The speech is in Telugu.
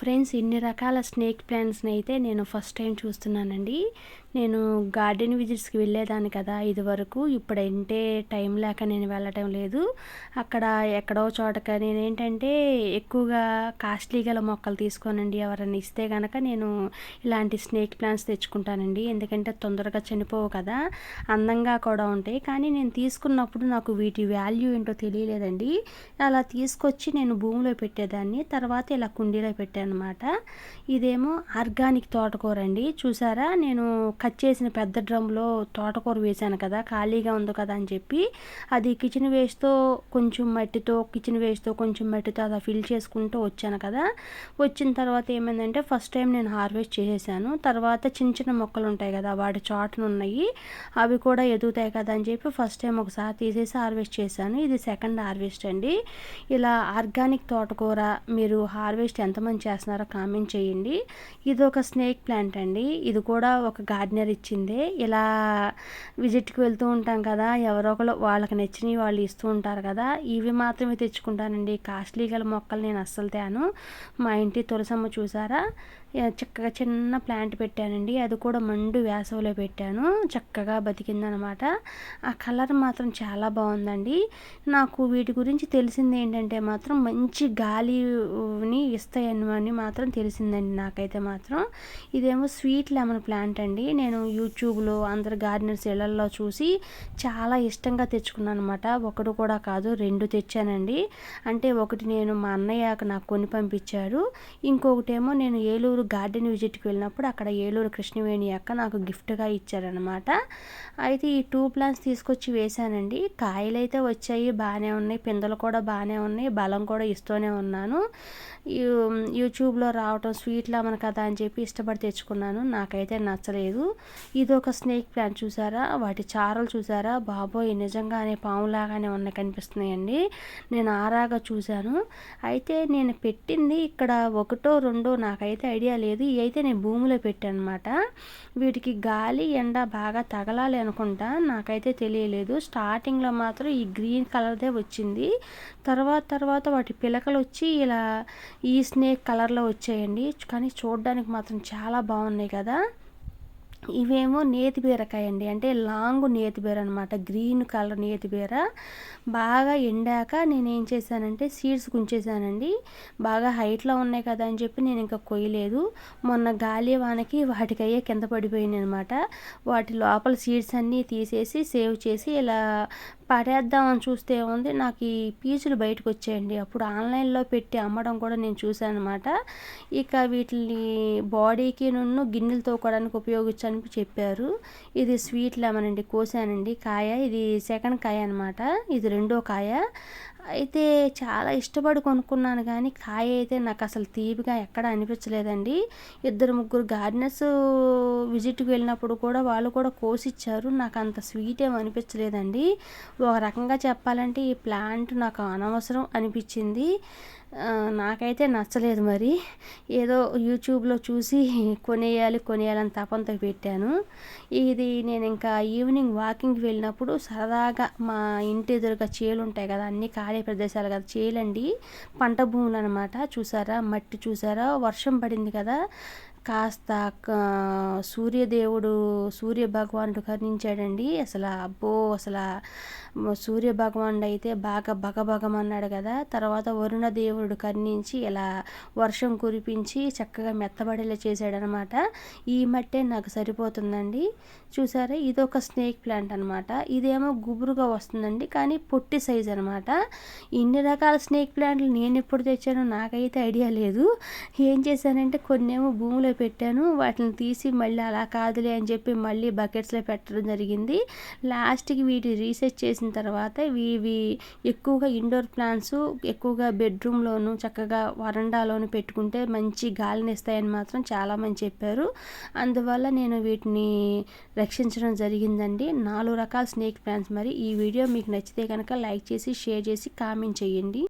ఫ్రెండ్స్, ఇన్ని రకాల స్నేక్ ప్లాంట్స్ని అయితే నేను ఫస్ట్ టైం చూస్తున్నానండి. నేను గార్డెన్ విజిట్స్కి వెళ్ళేదాన్ని కదా ఇదివరకు. ఇప్పుడంటే టైం లేక నేను వెళ్ళటం లేదు. అక్కడ ఎక్కడో చోటక నేనేంటంటే ఎక్కువగా కాస్ట్లీ గల మొక్కలు తీసుకోనండి. ఎవరైనా ఇస్తే కనుక నేను ఇలాంటి స్నేక్ ప్లాంట్స్ తెచ్చుకుంటానండి. ఎందుకంటే తొందరగా చనిపోవు కదా, అందంగా కూడా ఉంటాయి. కానీ నేను తీసుకున్నప్పుడు నాకు వీటి వాల్యూ ఏంటో తెలియలేదండి. అలా తీసుకొచ్చి నేను భూమిలో పెట్టేదాన్ని. తర్వాత ఇలా కుండీలో పెట్టాను అనమాట. ఇదేమో ఆర్గానిక్ తోటకూర అండి. చూసారా, నేను కట్ చేసిన పెద్ద డ్రమ్లో తోటకూర వేశాను కదా, ఖాళీగా ఉంది కదా అని చెప్పి అది కిచెన్ వేస్ట్తో కొంచెం మట్టితో అలా ఫిల్ చేసుకుంటూ వచ్చాను కదా. వచ్చిన తర్వాత ఏమైందంటే ఫస్ట్ టైం నేను హార్వెస్ట్ చేసేసాను. తర్వాత చిన్న చిన్న మొక్కలు ఉంటాయి కదా, వాటి చాటును ఉన్నాయి, అవి కూడా ఎదుగుతాయి కదా అని చెప్పి ఫస్ట్ టైం ఒకసారి తీసేసి హార్వెస్ట్ చేశాను. ఇది సెకండ్ హార్వెస్ట్ అండి. ఇలా ఆర్గానిక్ తోటకూర మీరు హార్వెస్ట్ ఎంతమంది చేస్తున్నారో కామెంట్ చేయండి. ఇది ఒక స్నేక్ ప్లాంట్ అండి. ఇది కూడా ఒక గార్డెనర్ ఇచ్చిందే. ఇలా విజిట్కి వెళ్తూ ఉంటాం కదా, ఎవరో ఒకరు వాళ్ళకి నచ్చినవి వాళ్ళు ఇస్తూ ఉంటారు కదా, ఇవి మాత్రమే తెచ్చుకుంటానండి. కాస్ట్లీ గల మొక్కలు నేను అస్సలు తేను. మా ఇంటి తులసమ్మ చూసారా, చక్కగా చిన్న ప్లాంట్ పెట్టానండి. అది కూడా మండు వేసవిలో పెట్టాను. చక్కగా బతికిందనమాట. ఆ కలర్ మాత్రం చాలా బాగుందండి. నాకు వీటి గురించి తెలిసింది ఏంటంటే మాత్రం మంచి గాలిని ఇస్తాయని మాత్రం తెలిసిందండి నాకైతే మాత్రం. ఇదేమో స్వీట్ లెమన్ ప్లాంట్ అండి. నేను యూట్యూబ్లో అందరు గార్డెనర్స్ ఇళ్లల్లో చూసి చాలా ఇష్టంగా తెచ్చుకున్నాను అనమాట. ఒకటి కూడా కాదు, 2 తెచ్చానండి. అంటే ఒకటి నేను మా అన్నయ్య నాకు కొని పంపించాడు. ఇంకొకటేమో నేను ఏలూరు గార్డెన్ విజిట్కి వెళ్ళినప్పుడు అక్కడ ఏలూరు కృష్ణవేణి అక్క నాకు గిఫ్ట్గా ఇచ్చారనమాట. అయితే ఈ 2 ప్లాంట్స్ తీసుకొచ్చి వేశానండి. కాయలు అయితే వచ్చాయి, బాగానే ఉన్నాయి, పిందెలు కూడా బాగానే ఉన్నాయి, బలం కూడా ఇస్తూనే ఉన్నాను. యూట్యూబ్లో రావటం స్వీట్ లెమన్ కదా అని చెప్పి ఇష్టపడి తెచ్చుకున్నాను. నాకైతే నచ్చలేదు. ఇది ఒక స్నేక్ ప్లాంట్ చూసారా, వాటి చారలు చూసారా, బాబోయ్ నిజంగానే పాములాగానే ఉన్నాయి కనిపిస్తున్నాయండి. నేను ఆరాగా చూశాను. అయితే నేను పెట్టింది ఇక్కడ 1, 2 నాకైతే ఐడియా లేదు. ఇవి అయితే నేను భూమిలో పెట్టాను అనమాట. వీటికి గాలి ఎండ బాగా తగలాలి అనుకుంటా, నాకైతే తెలియలేదు. స్టార్టింగ్లో మాత్రం ఈ గ్రీన్ కలర్దే వచ్చింది. తర్వాత వాటి పిలకలు వచ్చి ఇలా ఈ స్నేక్ కలర్లో వచ్చాయండి. కానీ చూడడానికి మాత్రం చాలా బాగున్నాయి కదా. ఇవేమో నేతి బీరకాయ అండి, అంటే లాంగ్ నేతి బీర అనమాట, గ్రీన్ కలర్ నేతి బీర. బాగా ఎండాక నేను ఏం చేశానంటే సీడ్స్ గుంచేసానండి. బాగా హైట్లో ఉన్నాయి కదా అని చెప్పి నేను ఇంకా కొయ్యలేదు. మొన్న గాలి వానకి వాటికయ్యే కింద పడిపోయింది అనమాట. వాటి లోపల సీడ్స్ అన్నీ తీసేసి సేవ్ చేసి ఇలా పడేద్దామని చూస్తే ఉంది, నాకు ఈ పీచులు బయటకు వచ్చాయండి. అప్పుడు ఆన్లైన్లో పెట్టి అమ్మడం కూడా నేను చూశాను అనమాట. ఇక వీటిని బాడీకి గిన్నెలు తోకోవడానికి ఉపయోగించని చెప్పారు. ఇది స్వీట్ లెమన్ అండి, కోసానండి కాయ. ఇది సెకండ్ కాయ అనమాట, ఇది రెండో కాయ. అయితే చాలా ఇష్టపడి కొనుక్కున్నాను కానీ కాయ అయితే నాకు అసలు తీపిగా ఎక్కడ అనిపించలేదండి. 2-3 గార్డెనర్స్ విజిట్కి వెళ్ళినప్పుడు కూడా వాళ్ళు కూడా కోసిచ్చారు. నాకు అంత స్వీట్ ఏమి అనిపించలేదండి. ఒక రకంగా చెప్పాలంటే ఈ ప్లాంట్ నాకు అనవసరం అనిపించింది. నాకైతే నచ్చలేదు. మరి ఏదో యూట్యూబ్లో చూసి కొనేయాలని తపంతో పెట్టాను. ఇది నేను ఇంకా ఈవినింగ్ వాకింగ్కి వెళ్ళినప్పుడు సరదాగా మా ఇంటి ఎదురుగా చేలు ఉంటాయి కదా, అన్నీ ఖాళీ ప్రదేశాలు కదా, చేలండి పంట భూములు అనమాట. చూసారా, మట్టి చూసారా, వర్షం పడింది కదా, కాస్త సూర్య భగవానుడు కరుణించాడండి. అసలు అబ్బో, అసలు సూర్య భగవానుడు అయితే బాగా బగబగమన్నాడు కదా. తర్వాత వరుణ దేవుడు కరుణించి ఇలా వర్షం కురిపించి చక్కగా మెత్తబడేలా చేశాడనమాట. ఈ మట్టే నాకు సరిపోతుందండి. చూసారా, ఇది ఒక స్నేక్ ప్లాంట్ అనమాట. ఇదేమో గుబురుగా వస్తుందండి, కానీ పొట్టి సైజ్ అనమాట. ఇన్ని రకాల స్నేక్ ప్లాంట్లు నేను ఎప్పుడు తెచ్చానో నాకైతే ఐడియా లేదు. ఏం చేశానంటే కొన్నేమో భూమిలో పెట్టాను, వాటిని తీసి మళ్ళీ అలా కాదులే అని చెప్పి మళ్ళీ బకెట్స్లో పెట్టడం జరిగింది. లాస్ట్కి వీటి రీసెర్చ్ చేసిన తర్వాత ఇవి ఎక్కువగా ఇండోర్ ప్లాంట్స్, ఎక్కువగా బెడ్రూమ్లోను చక్కగా వరండాలోను పెట్టుకుంటే మంచి గాలిని ఇస్తాయని మాత్రం చాలామంది చెప్పారు. అందువల్ల నేను వీటిని రక్షించడం జరిగిందండి. 4 రకాల స్నేక్ ప్లాంట్స్. మరి ఈ వీడియో మీకు నచ్చితే కనుక లైక్ చేసి షేర్ చేసి కామెంట్ చేయండి.